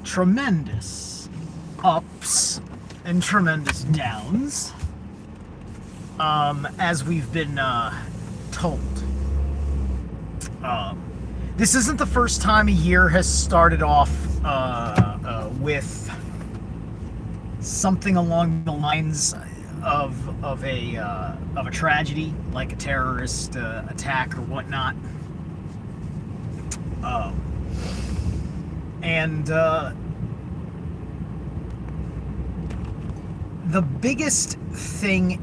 tremendous ups and tremendous downs, as we've been told. This isn't the first time a year has started off with something along the lines of a tragedy, like a terrorist attack or whatnot. And the biggest thing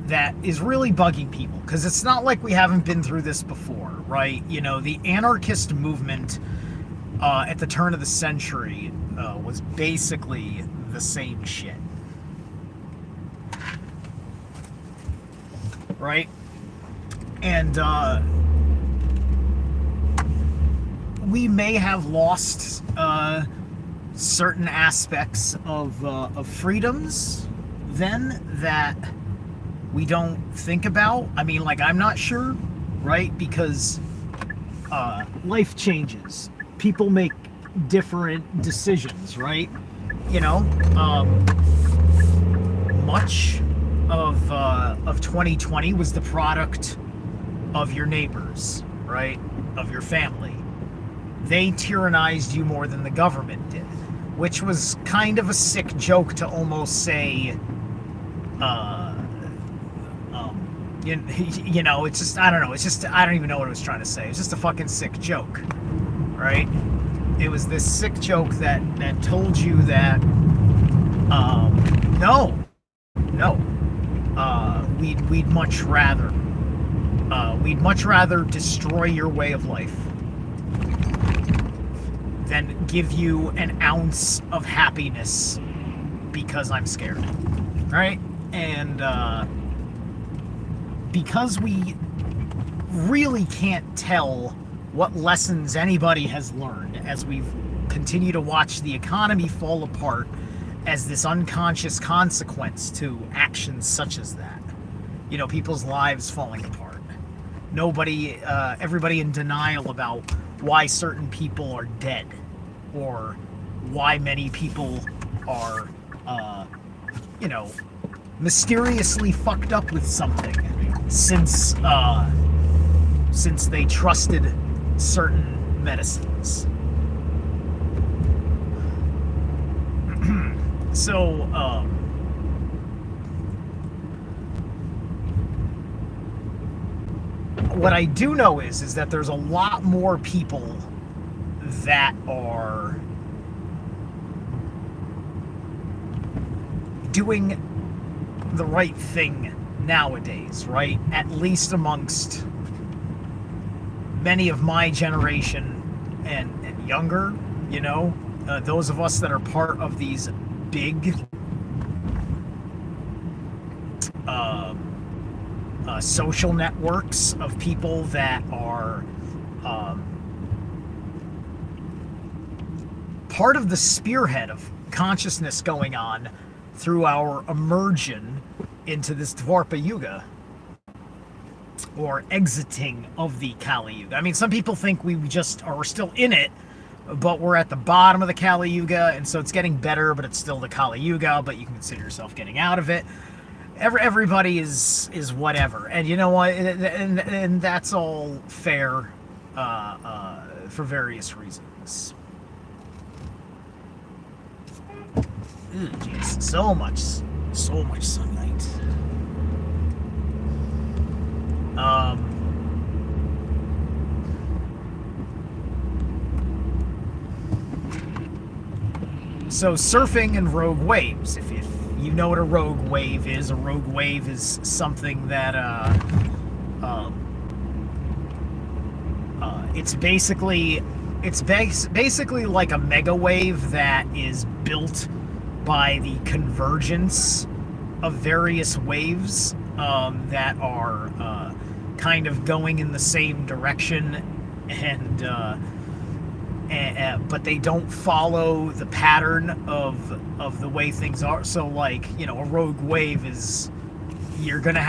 that is really bugging people, because it's not like we haven't been through this before, right? You know, the anarchist movement at the turn of the century was basically the same shit. Right? And we may have lost certain aspects of freedoms then that we don't think about. I mean, like, I'm not sure, right? Because life changes. People make different decisions, right? You know, much of 2020 was the product of your neighbors, right? Of your family. They tyrannized you more than the government did, which was kind of a sick joke to almost say, you know, it's just, I don't know, it's just, I don't even know what I was trying to say. It's just a fucking sick joke, right? It was this sick joke that told you that, no, we'd much rather destroy your way of life than give you an ounce of happiness because I'm scared, right? And because we really can't tell what lessons anybody has learned as we've continued to watch the economy fall apart as this unconscious consequence to actions such as that. You know, people's lives falling apart. Everybody in denial about why certain people are dead, or why many people are, you know, mysteriously fucked up with something since they trusted certain medicines. So, what I do know is that there's a lot more people that are doing the right thing nowadays, right? At least amongst many of my generation and younger, you know, those of us that are part of these big social networks of people that are part of the spearhead of consciousness going on through our immersion into this Dvarpa Yuga, or exiting of the Kali Yuga. I mean, some people think we just are still in it, but we're at the bottom of the Kali Yuga, and so it's getting better, but it's still the Kali Yuga, but you can consider yourself getting out of it. Everybody is whatever, and you know what, and that's all fair for various reasons. Ew, geez, so much sunlight. So surfing and rogue waves. If you know what a rogue wave is something that it's basically like a mega wave that is built by the convergence of various waves that are kind of going in the same direction, and but they don't follow the pattern of the way things are. So, like, you know, a rogue wave is gonna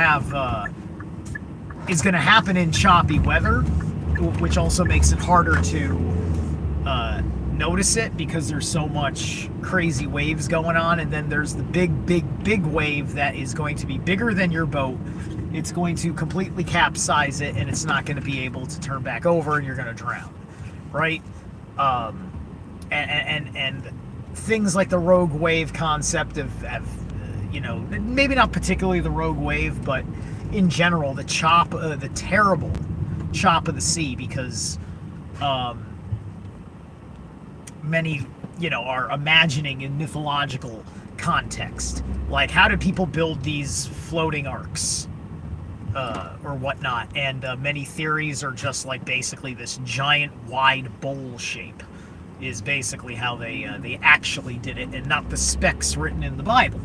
happen in choppy weather, which also makes it harder to notice it because there's so much crazy waves going on, and then there's the big wave that is going to be bigger than your boat. It's going to completely capsize it, and it's not going to be able to turn back over, and you're going to drown, right? And things like the rogue wave concept have maybe not particularly the rogue wave, but in general, the terrible chop of the sea, because many, are imagining in mythological context, like, how did people build these floating arcs or whatnot? And many theories are just like basically this giant wide bowl shape is basically how they actually did it, and not the specs written in the Bible,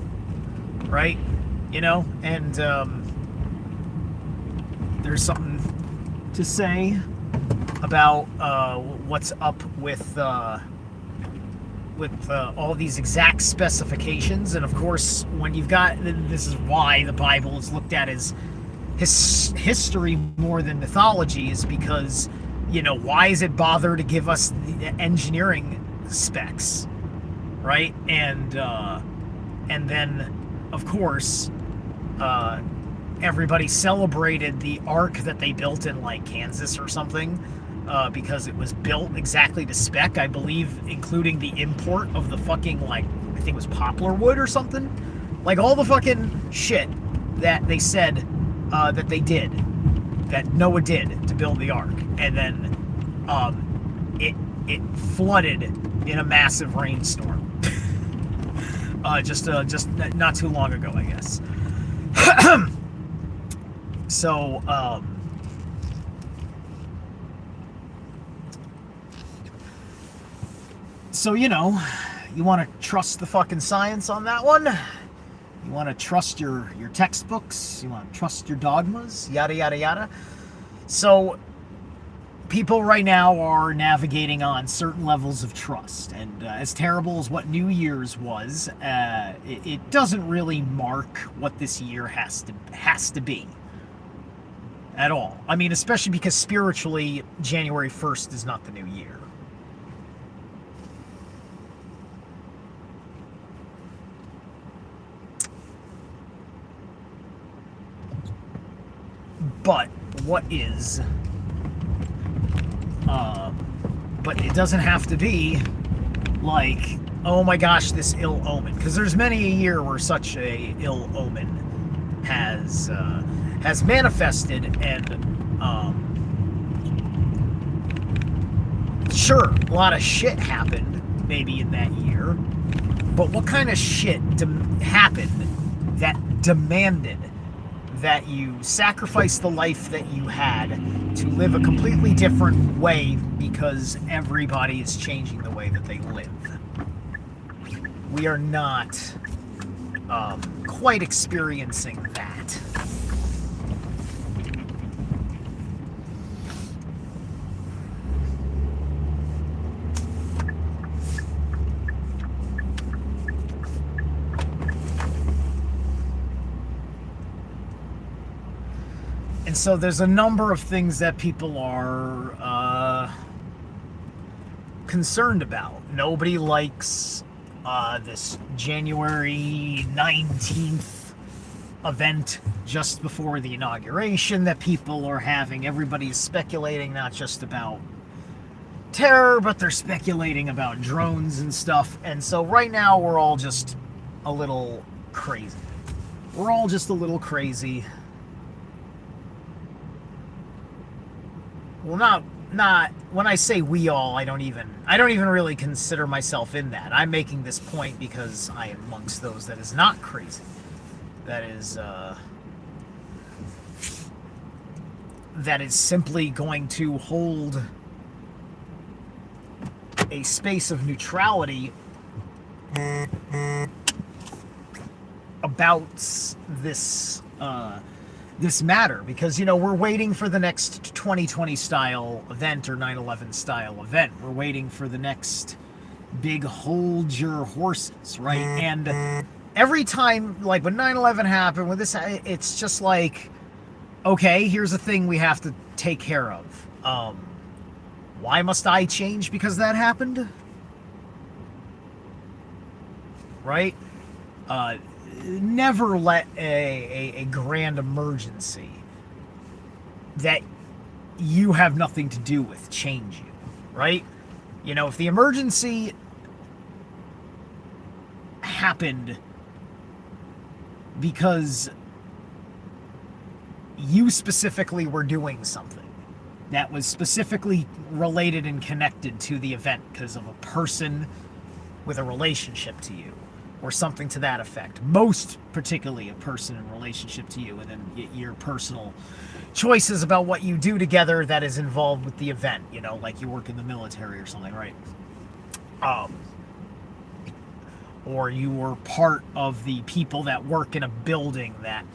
right? And there's something to say about what's up with all these exact specifications. And of course, when you've got, this is why the Bible is looked at as history more than mythology, is because, why does it bother to give us the engineering specs, right? And then, of course, everybody celebrated the ark that they built in, like, Kansas or something, because it was built exactly to spec, I believe, including the import of the fucking, like, I think it was poplar wood or something. Like, all the fucking shit that they said that they did, that Noah did to build the ark. And then it flooded in a massive rainstorm. just not too long ago, I guess. So, you want to trust the fucking science on that one. You want to trust your textbooks. You want to trust your dogmas, yada, yada, yada. So, people right now are navigating on certain levels of trust. And as terrible as what New Year's was, it doesn't really mark what this year has to be. At all. I mean, especially because spiritually, January 1st is not the new year. But what is? But it doesn't have to be like, oh my gosh, this ill omen. Because there's many a year where such a ill omen has manifested, and sure, a lot of shit happened maybe in that year, but what kind of shit happened that demanded that you sacrifice the life that you had to live a completely different way, because everybody is changing the way that they live? We are not quite experiencing that. And so there's a number of things that people are concerned about. Nobody likes this January 19th event just before the inauguration that people are having. Everybody's speculating not just about terror, but they're speculating about drones and stuff. And so right now we're all just a little crazy. We're all just a little crazy. Well, not when I say we all, I don't even really consider myself in that. I'm making this point because I am amongst those that is not crazy. That is simply going to hold a space of neutrality about this this matter, because we're waiting for the next 2020 style event or 9/11 style event. We're waiting for the next big hold your horses, right? And every time, like when 9/11 happened, when this, it's just like, okay, here's a thing we have to take care of. Why must I change because that happened? right? Never let a grand emergency that you have nothing to do with change you, right? You know, if the emergency happened because you specifically were doing something that was specifically related and connected to the event because of a person with a relationship to you or something to that effect, most particularly a person in relationship to you, and then your personal choices about what you do together that is involved with the event, you know, like you work in the military or something, right? Or you were part of the people that work in a building that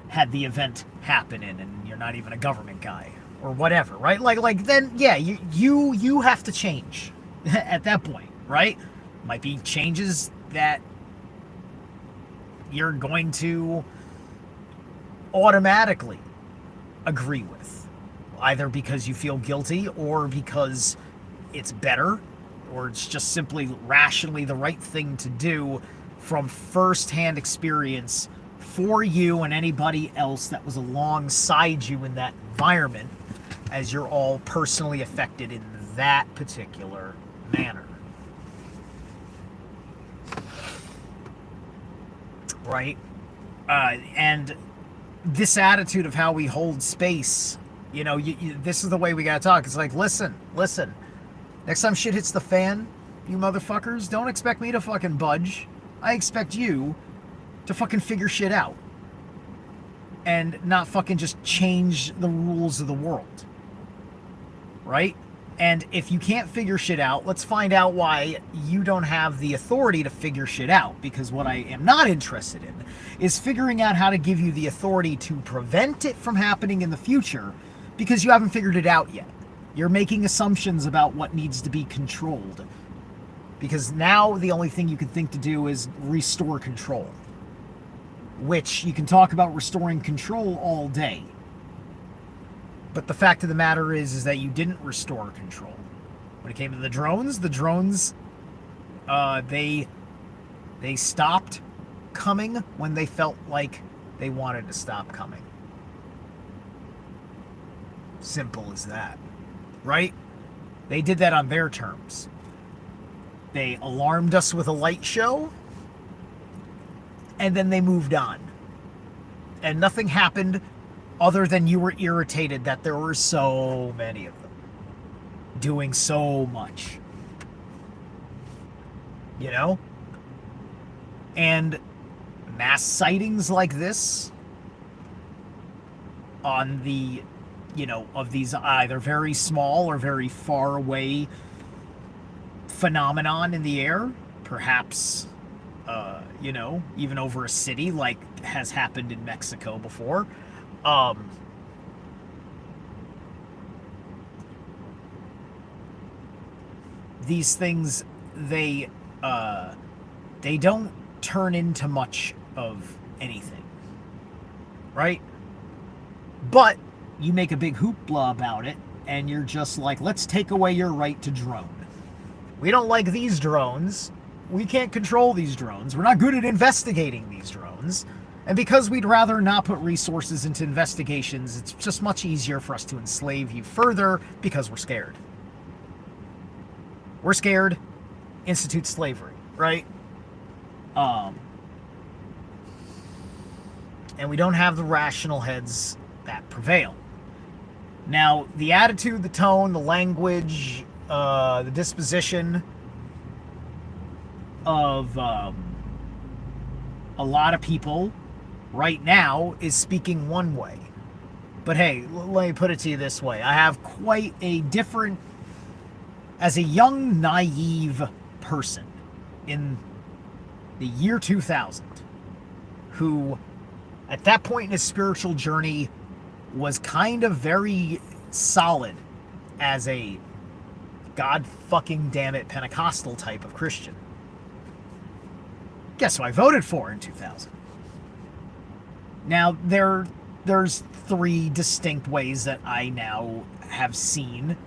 had the event happen in, and you're not even a government guy or whatever, right? Like then, yeah, you have to change at that point, right? Might be changes that you're going to automatically agree with, either because you feel guilty or because it's better, or it's just simply rationally the right thing to do from first-hand experience for you and anybody else that was alongside you in that environment, as you're all personally affected in that particular manner. Right? And this attitude of how we hold space, you know, this is the way we gotta talk. It's like, listen. Next time shit hits the fan, you motherfuckers, don't expect me to fucking budge. I expect you to fucking figure shit out. And not fucking just change the rules of the world. Right? And if you can't figure shit out, let's find out why you don't have the authority to figure shit out. Because what I am not interested in is figuring out how to give you the authority to prevent it from happening in the future, because you haven't figured it out yet. You're making assumptions about what needs to be controlled. Because now the only thing you can think to do is restore control. Which you can talk about restoring control all day. But the fact of the matter is that you didn't restore control. When it came to the drones, they stopped coming when they felt like they wanted to stop coming. Simple as that. Right? They did that on their terms. They alarmed us with a light show, and then they moved on. And nothing happened other than you were irritated that there were so many of them doing so much. You know? And mass sightings like this on the, you know, of these either very small or very far away phenomenon in the air, perhaps, you know, even over a city, like has happened in Mexico before. These things, they don't turn into much of anything, right? But you make a big hoopla about it, and you're just like, let's take away your right to drone. We don't like these drones. We can't control these drones. We're not good at investigating these drones. And because we'd rather not put resources into investigations, it's just much easier for us to enslave you further because we're scared. We're scared. Institute slavery, right? And we don't have the rational heads that prevail. Now, the attitude, the tone, the language, the disposition of a lot of people right now is speaking one way. But hey, let me put it to you this way. I have quite a different, as a young, naive person in the year 2000, who at that point in his spiritual journey was kind of very solid as a God fucking damn it Pentecostal type of Christian. Guess who I voted for in 2000? Now, there's three distinct ways that I now have seen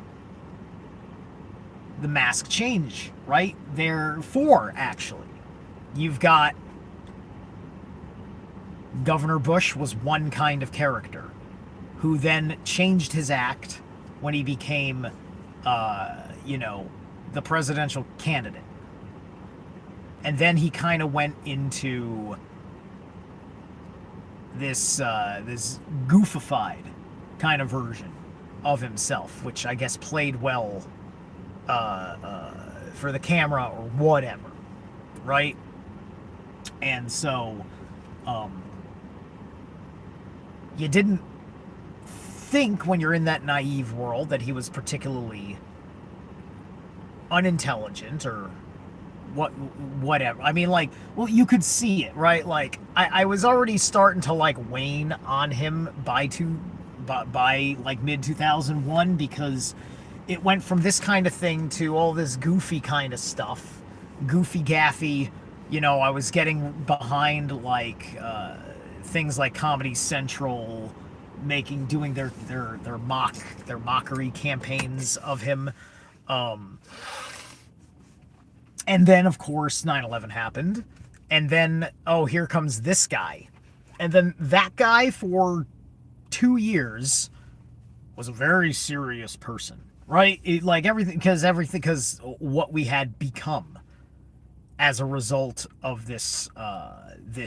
the mask change, right? There are four, actually. You've got Governor Bush was one kind of character who then changed his act when he became, the presidential candidate. And then he kind of went into this goofified kind of version of himself, which I guess played well for the camera or whatever, right? And so you didn't think when you're in that naive world that he was particularly unintelligent or whatever. I mean, like, well, you could see it, right? Like, I was already starting to like wane on him by like mid 2001, because it went from this kind of thing to all this goofy kind of stuff, goofy gaffy. I was getting behind like things like Comedy Central doing their mockery campaigns of him. And then, of course, 9/11 happened. And then, here comes this guy. And then that guy for 2 years was a very serious person, right? Because what we had become as a result of this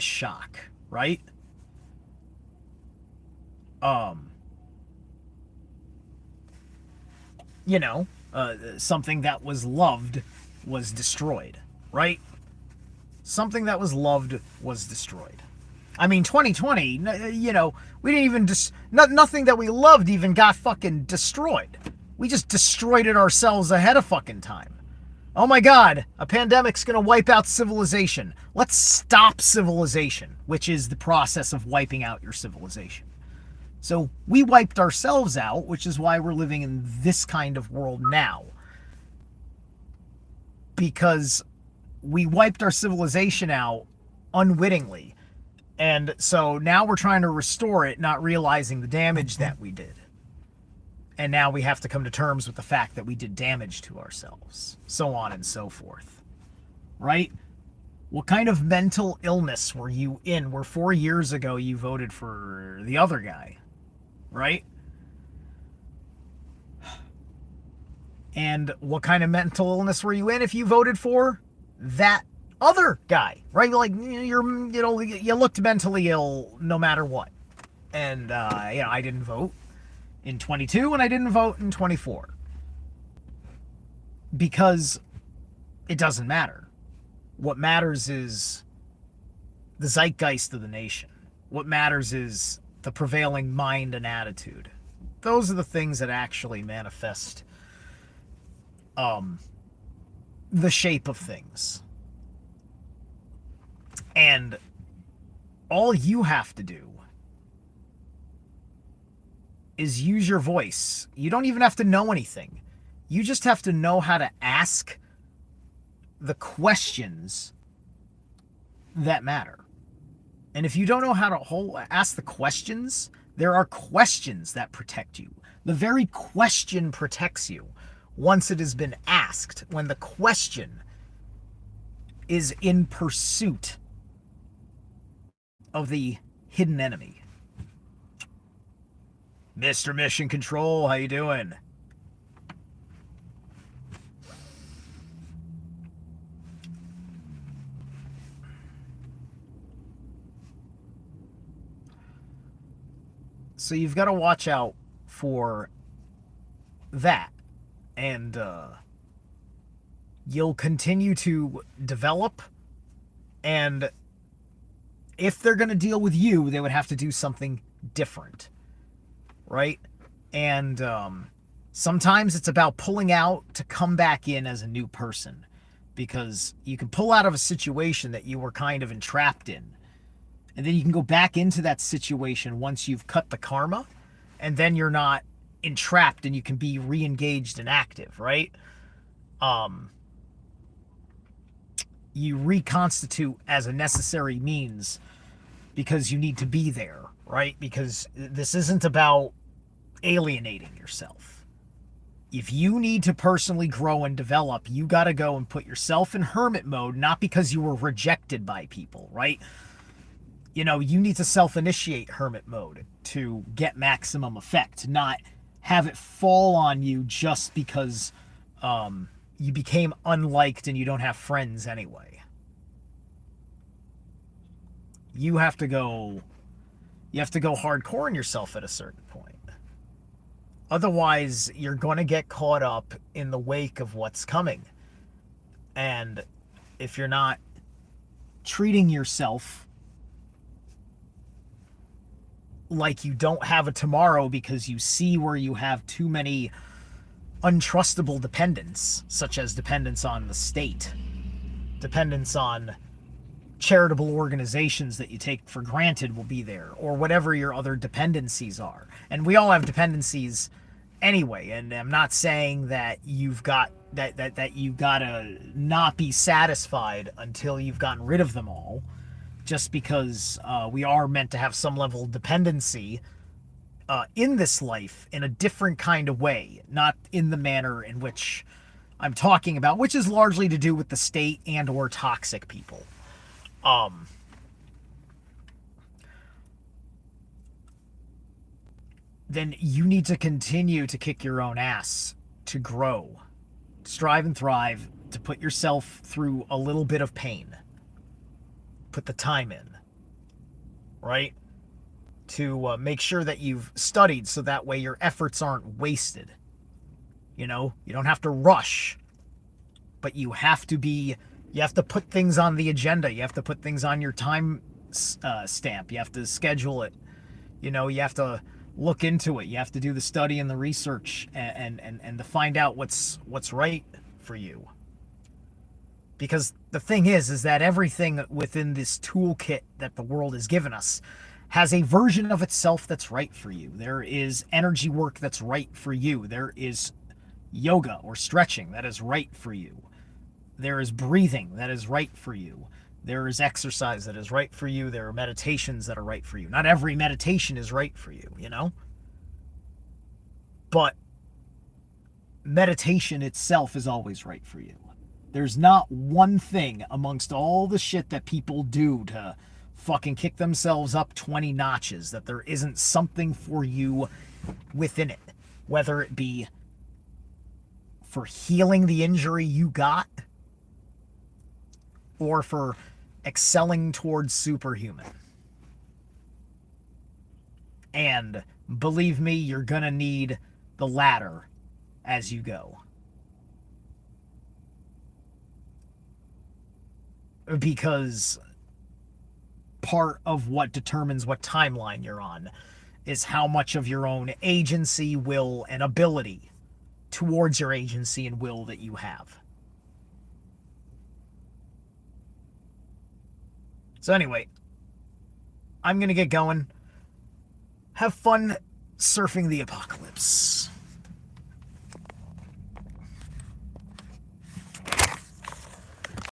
shock, right? Something that was loved was destroyed, right? Something that was loved was destroyed. I mean, 2020, we didn't even nothing that we loved even got fucking destroyed. We just destroyed it ourselves ahead of fucking time. Oh my God, a pandemic's gonna wipe out civilization. Let's stop civilization, which is the process of wiping out your civilization. So we wiped ourselves out, which is why we're living in this kind of world now. Because we wiped our civilization out unwittingly. And so now we're trying to restore it, not realizing the damage that we did. And now we have to come to terms with the fact that we did damage to ourselves. So on and so forth. Right? What kind of mental illness were you in where 4 years ago you voted for the other guy? Right? And what kind of mental illness were you in if you voted for that other guy? Right? Like, you looked mentally ill no matter what. And, I didn't vote in 22 and I didn't vote in 24. Because it doesn't matter. What matters is the zeitgeist of the nation. What matters is the prevailing mind and attitude. Those are the things that actually manifest the shape of things. And all you have to do is use your voice. You don't even have to know anything. You just have to know how to ask the questions that matter. And if you don't know how to ask the questions, there are questions that protect you. The very question protects you once it has been asked, when the question is in pursuit of the hidden enemy. Mr. Mission Control, how you doing? So you've got to watch out for that. And you'll continue to develop. And if they're going to deal with you, they would have to do something different. Right? And sometimes it's about pulling out to come back in as a new person. Because you can pull out of a situation that you were kind of entrapped in. And then you can go back into that situation once you've cut the karma. And then you're not entrapped and you can be re-engaged and active, right? You reconstitute as a necessary means because you need to be there, right? Because this isn't about alienating yourself. If you need to personally grow and develop, you got to go and put yourself in hermit mode, not because you were rejected by people, right? You need to self-initiate hermit mode to get maximum effect, not have it fall on you just because you became unliked and you don't have friends anyway. You have to go hardcore on yourself at a certain point. Otherwise, you're going to get caught up in the wake of what's coming. And if you're not treating yourself like you don't have a tomorrow because you see where you have too many untrustable dependents, such as dependence on the state, dependence on charitable organizations that you take for granted will be there, or whatever your other dependencies are. And we all have dependencies anyway, and I'm not saying that you've got that you gotta not be satisfied until you've gotten rid of them all, just because we are meant to have some level of dependency in this life in a different kind of way, not in the manner in which I'm talking about, which is largely to do with the state and or toxic people. Then you need to continue to kick your own ass, to grow, strive and thrive, to put yourself through a little bit of pain. Put the time in, right? To make sure that you've studied so that way your efforts aren't wasted. You don't have to rush, but you have to put things on the agenda. You have to put things on your time stamp. You have to schedule it. You have to look into it. You have to do the study and the research and to find out what's right for you. Because the thing is that everything within this toolkit that the world has given us has a version of itself that's right for you. There is energy work that's right for you. There is yoga or stretching that is right for you. There is breathing that is right for you. There is exercise that is right for you. There are meditations that are right for you. Not every meditation is right for you, But meditation itself is always right for you. There's not one thing amongst all the shit that people do to fucking kick themselves up 20 notches that there isn't something for you within it. Whether it be for healing the injury you got, or for excelling towards superhuman. And believe me, you're gonna need the latter as you go. Because part of what determines what timeline you're on is how much of your own agency, will, and ability towards your agency and will that you have. So anyway, I'm going to get going. Have fun surfing the apocalypse.